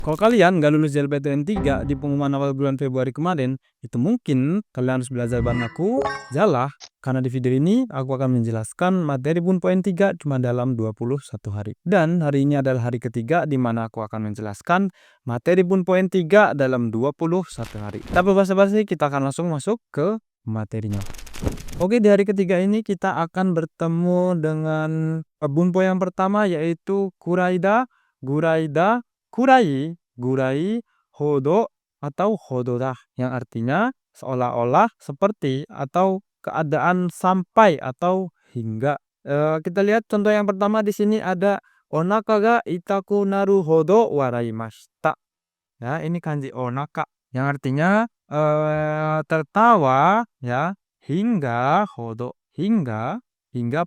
Kalau kalian nggak lulus JLPTN 3 di pengumuman awal bulan Februari kemarin, itu mungkin kalian harus belajar bareng aku, Jalah. Karena di video ini aku akan menjelaskan materi Bun Poin 3 cuma dalam 21 hari. Dan hari ini adalah hari ketiga di mana aku akan menjelaskan materi Bun Poin 3 dalam 21 hari. Tanpa basa-basi, kita akan langsung masuk ke materinya. Oke, di hari ketiga ini kita akan bertemu dengan Bun Poin yang pertama, yaitu Kuraida, Guraida, Kurai, Gurai, Hodo, atau Hododah, yang artinya seolah-olah, seperti, atau keadaan sampai atau hingga. Kita lihat contoh yang pertama di sini ada onaka ga itaku naru hodo waraimashita. Ya, ini kanji onaka yang artinya tertawa, ya, hingga hodo, hingga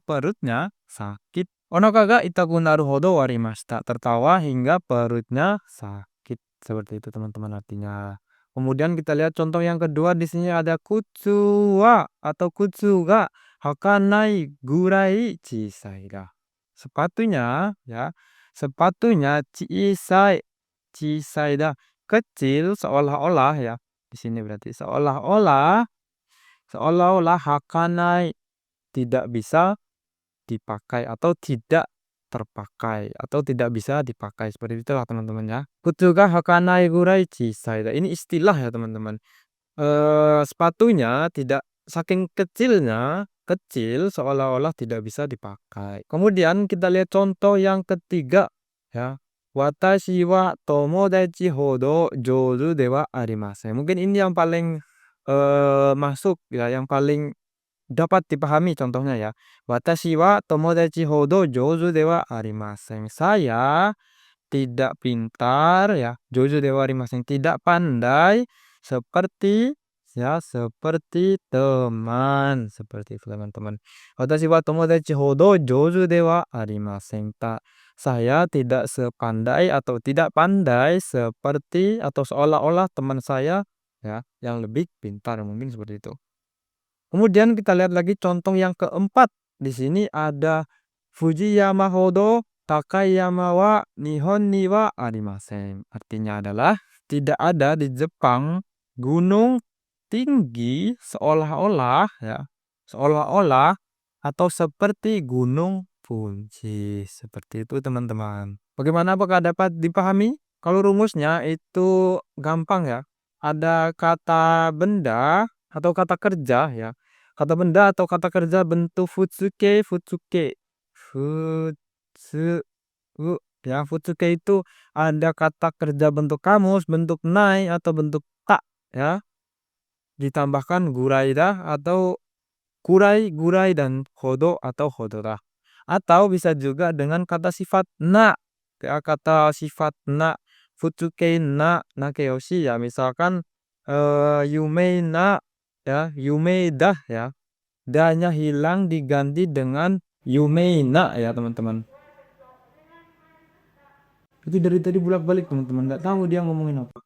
perutnya sakit. Onaka ga itaku naru hodo warimashita, tertawa hingga perutnya sakit. Seperti itu teman-teman artinya. Kemudian kita lihat contoh yang kedua, di sini ada kutsu wa atau kutsu ga hakanai gurai chisai da. Sepatunya, ya, sepatunya chisai da, kecil, seolah-olah, ya. Di sini berarti seolah-olah hakanai, tidak bisa dipakai atau tidak terpakai atau tidak bisa dipakai, seperti itulah teman-teman, ya. Kutsuga hakanai gurai chisai. Ini istilah, ya teman-teman. Sepatunya tidak, saking kecilnya, kecil seolah-olah tidak bisa dipakai. Kemudian kita lihat contoh yang ketiga, ya. Watashi wa tomodachi hodo jouzu de wa arimasen. Mungkin ini yang paling masuk, ya, yang paling dapat dipahami contohnya, ya. Watashi wa tomodachi hodo jouzu de wa arimasen. Saya tidak pintar, ya. Jouzu de wa arimasen, tidak pandai seperti, ya, seperti teman. Seperti itu teman-teman. Watashi wa tomodachi hodo jouzu de wa arimasen. Saya tidak sepandai atau tidak pandai seperti atau seolah-olah teman saya, ya, yang lebih pintar, mungkin seperti itu. Kemudian kita lihat lagi contoh yang keempat. Di sini ada Fujiyama hodo Takayama wa Nihon ni wa arimasen. Artinya adalah tidak ada di Jepang gunung tinggi seolah-olah, ya, seolah-olah atau seperti gunung Fuji. Seperti itu teman-teman. Bagaimana, apakah dapat dipahami? Kalau rumusnya itu gampang, ya. Ada kata benda atau kata kerja, ya. Kata benda atau kata kerja bentuk futsuke, futsu, ya, futsuke itu ada kata kerja bentuk kamus, bentuk nai, atau bentuk tak, ya. Ditambahkan guraida atau kurai, gurai, dan hodo atau hodora. Atau bisa juga dengan kata sifat na, ya, kata sifat na, futsuke na nakeyoshi, ya. Misalkan yume na, ya, yume dah, ya. Da-nya hilang diganti dengan Yumeina, ya teman-teman. Itu dari tadi bolak-balik teman-teman, nggak tahu dia ngomongin apa.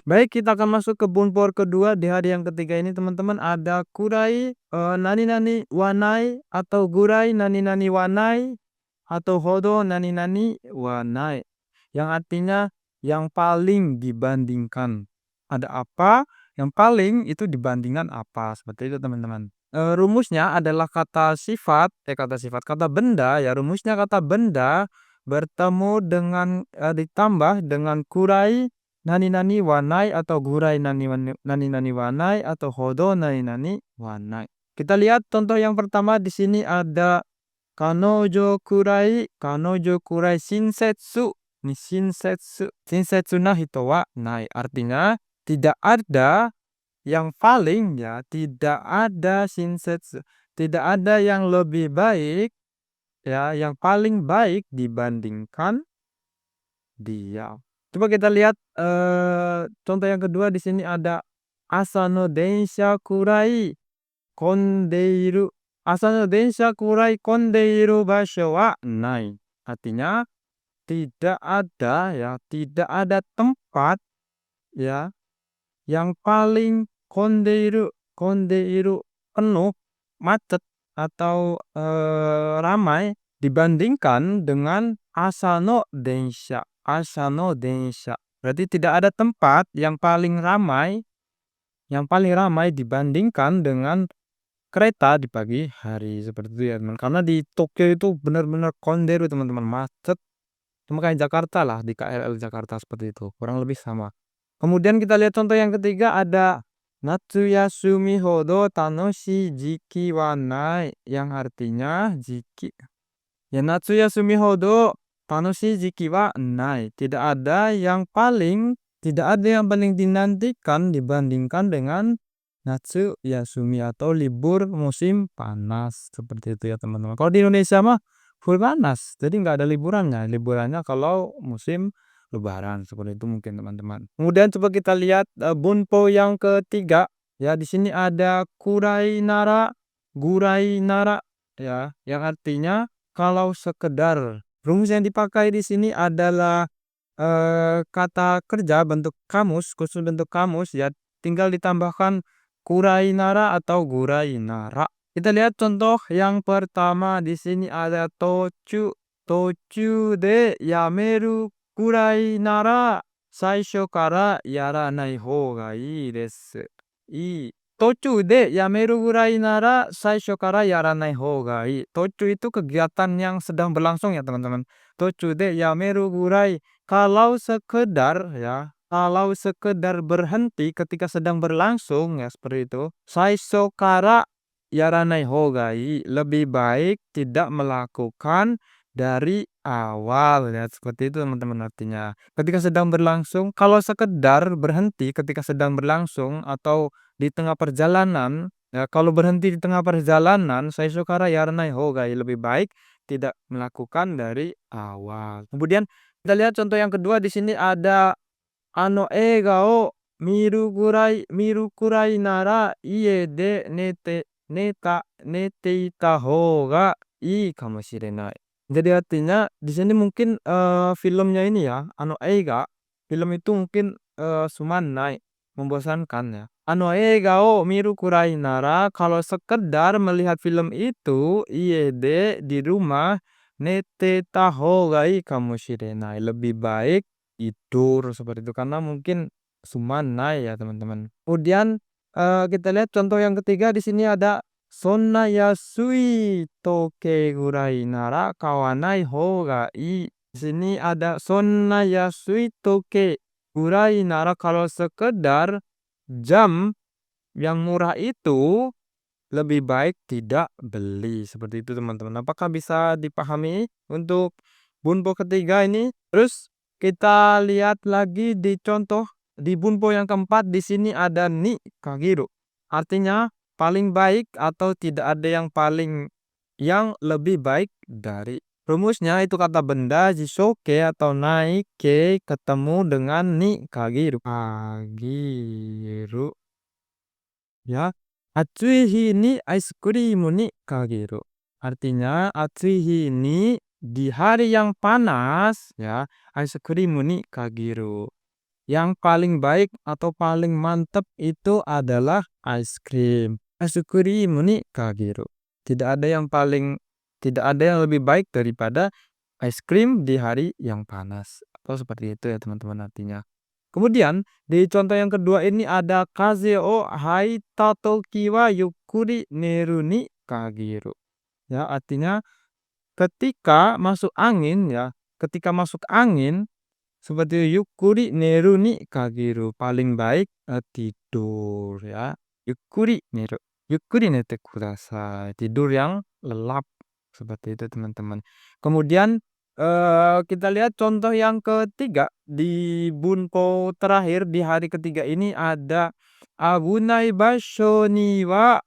Baik, kita akan masuk ke bunpor kedua di hari yang ketiga ini teman-teman. Ada kurai nani-nani wanai atau gurai nani-nani wanai atau hodo nani-nani wanai, yang artinya yang paling dibandingkan. Ada apa? Yang paling itu dibandingkan apa? Seperti itu teman-teman. Rumusnya adalah kata benda, ya. Rumusnya kata benda bertemu dengan ditambah dengan kurai nani-nani wanai atau gurai nani-nani wanai atau hodo nani-nani wanai. Kita lihat contoh yang pertama. Di sini ada kanojo kurai shinsetsu. Ni shinsetsu na hito wa nai. Artinya tidak ada yang paling, ya, tidak ada shinsetsu, tidak ada yang lebih baik, ya, yang paling baik dibandingkan dia. Coba kita lihat contoh yang kedua. Di sini ada asano densha kurai kondeiru. Asano densha kurai kondeiru basho wa nai. Artinya tidak ada, ya, tidak ada tempat, ya, yang paling kondeiru penuh, macet, atau ramai dibandingkan dengan asano densha. Asano densha. Berarti tidak ada tempat yang paling ramai dibandingkan dengan kereta di pagi hari, seperti itu ya teman. Karena di Tokyo itu benar-benar konderu teman-teman, macet sama kayak Jakarta lah, di KRL Jakarta seperti itu, kurang lebih sama. Kemudian kita lihat contoh yang ketiga, ada Natsuyasumi hodo tanoshii jiki wa nai, yang artinya ya Natsuyasumi hodo tanoshii jiki wa nai. Tidak ada yang paling dinantikan dibandingkan dengan Natsuyasumi atau libur musim panas, seperti itu ya teman-teman. Kalau di Indonesia mah full panas, jadi nggak ada liburannya. Liburannya kalau musim lebaran, seperti itu mungkin teman-teman. Kemudian coba kita lihat bunpo yang ketiga. Ya, di sini ada gurai nara ya, yang artinya kalau sekedar. Rumus yang dipakai di sini adalah kata kerja bentuk kamus, khusus bentuk kamus ya, tinggal ditambahkan kurai nara atau gurai nara. Kita lihat contoh yang pertama, di sini ada tochu. Tochu de yameru kurai nara saisho kara yaranai hou ga ii desu. Tochu de yameru gurai nara saisho kara yaranai hou ga ii. Tochu itu kegiatan yang sedang berlangsung ya teman-teman. Tochu de yameru gurai, kalau sekedar berhenti ketika sedang berlangsung ya, seperti itu. Saisho kara yaranai hou ga ii, lebih baik tidak melakukan dari awal ya, seperti itu teman-teman artinya. Ketika sedang berlangsung, kalau sekedar berhenti ketika sedang berlangsung atau di tengah perjalanan ya, kalau berhenti di tengah perjalanan, saisho kara yaranai hou ga ii, lebih baik tidak melakukan dari awal. Kemudian kita lihat contoh yang kedua, di sini ada eiga o miru kurai nara ie de nete ita hou ga ii kamoshirenai. Jadi artinya di sini mungkin filmnya ini ya, eiga, film itu mungkin sumanai, membosankan ya. Eiga o miru kurai nara, kalau sekedar melihat film itu, ie de di rumah, nete hou ga ii kamoshirenai, lebih baik tidur, seperti itu, karena mungkin sumanai ya teman-teman. Kemudian kita lihat contoh yang ketiga, di sini ada sonna yasui toke gurai nara kawanai hou ga ii. Di sini ada sonna yasui toke gurai nara, kalau sekedar jam yang murah itu lebih baik tidak beli, seperti itu teman-teman. Apakah bisa dipahami untuk bunpo ketiga ini? Terus kita lihat lagi di contoh di bunpo yang keempat, di sini ada ni kagiru. Artinya paling baik atau tidak ada yang lebih baik dari. Rumusnya itu kata benda jisoke atau naike ketemu dengan ni kagiru. Kagiru ya. Atsui hi ni ice cream ni kagiru. Artinya atsui hi ni di hari yang panas ya, ice cream ni kagiru. Yang paling baik atau paling mantap itu adalah ice cream. Ice cream ni kagiru. Tidak ada yang lebih baik daripada ice cream di hari yang panas. Atau seperti itu ya teman-teman artinya. Kemudian di contoh yang kedua ini ada kaze o haita toki wa yukkuri neru ni kagiru. Ya, artinya ketika masuk angin ya, ketika masuk angin seperti yukkuri neru ni kagiru, paling baik tidur ya. Yukkuri neru. Yukkuri nete kudasai. Tidur yang lelap, seperti itu teman-teman. Kemudian kita lihat contoh yang ketiga, di bunpo terakhir di hari ketiga ini ada abunai basho ni wa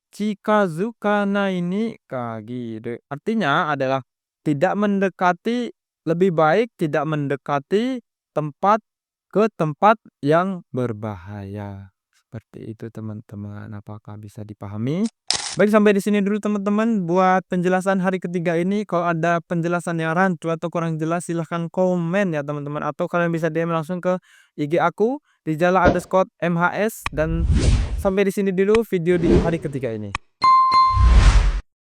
chikazukanai ni kagiru. Artinya adalah lebih baik tidak mendekati ke tempat yang berbahaya. Seperti itu teman-teman. Apakah bisa dipahami? Baik, sampai di sini dulu teman-teman buat penjelasan hari ketiga ini. Kalau ada penjelasan yang rancu atau kurang jelas, silahkan komen ya teman-teman. Atau kalian bisa DM langsung ke IG aku di @MHS. Dan sampai di sini dulu video di hari ketiga ini.